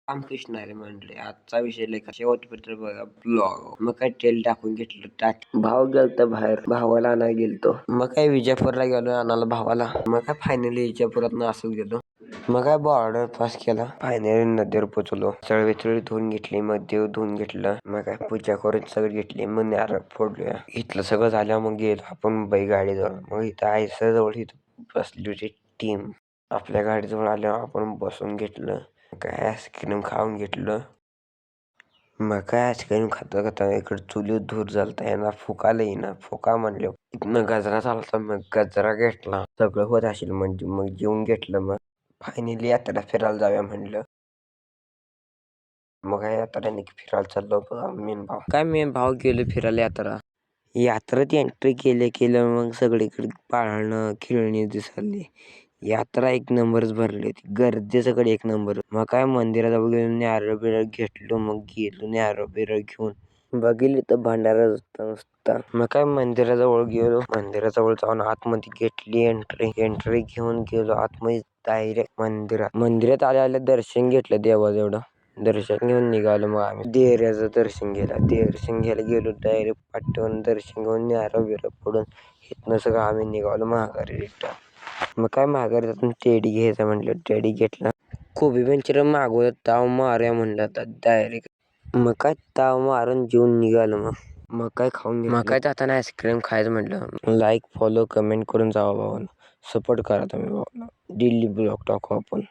रामकृष्ण हरी मंडळी, आजचा विषय लेखा शेवटपर्यंत बघा ब्लॉग. मग काय तेल टाकून घेतलं भाव गेलता बाहेर, भावाला आणायला गेलतो. मग काय विजापूरला गेलो आणायला भावाला. मग काय फायनली विजापुरात असंच गेलो. मग काय बॉर्डर पास केला. फायनली नदीवर पोचलो. चळवेचळी धुवून घेतली, मग देव धुवून घेतलं. मग काय पूजा करून सगळं घेतली. मग नारळ फोडलूया. इथलं सगळं झालं मग गेलो आपण गाडीजवळ. मग इथं आयसर जवळ इथं बसली होती टीम. आपल्या गाडीजवळ आल्यावर आपण बसून घेतलं. काय आईस्क्रीम खाऊन घेतलं. मग काय आईस्क्रीम खाता खाता इकडे चुलीत धूर झालता. यांना फुकाला येईना. फुका म्हणले इथनं गजरा चालता. मग गजरा घेतला. सगळं होत असेल म्हणजे मग जेवून घेतलं. मग फायनली यात्रा फिरायला जाऊया म्हणलं. मग काय यात्रेने फिरायला चाललो मेन भाव गेलो फिरायला यात्रेत एंट्री केलं मग सगळीकडे पाळणं खेळणी दिसली. यात्रा एक नंबरच भरली होती. गर्दी सगळी एक नंबर. मग काय मंदिराजवळ गेलो, नारळ बिरळ घेतलो. मग गेलो नारळ बिरळ घेऊन. बघितली तर भंडारा नुसता. मग काय मंदिराजवळ गेलो. मंदिराजवळ जाऊन आतमध्ये घेतली एंट्री घेऊन गेलो आतमध्ये डायरेक्ट मंदिरात आल्या दर्शन घेतलं देवाचं एवढं. दर्शन घेऊन निघालो. मग आम्ही देऱ्याचं दर्शन घ्यायला गेलो. डायरेक्ट पाठवून दर्शन घेऊन नारळ बिरळ फोडून इथनं सगळं आम्ही निघालो माघारी रिटर्न. मग काय माघारी जाऊन टेडी घ्यायचा म्हटलं, टेडी घेतला. कोबी मंचुरियन मागवलं, ताव मारूया म्हणलं आता डायरेक्ट. मग काय ताव मारून जेवून निघालो. मग काय खाऊन घेतलं. मग काय जाताना आईस्क्रीम खायचं म्हटलं. लाईक फॉलो कमेंट करून जावा भावाला. सपोर्ट करा तुम्ही भावाला. डेली ब्लॉग टाकू आपण.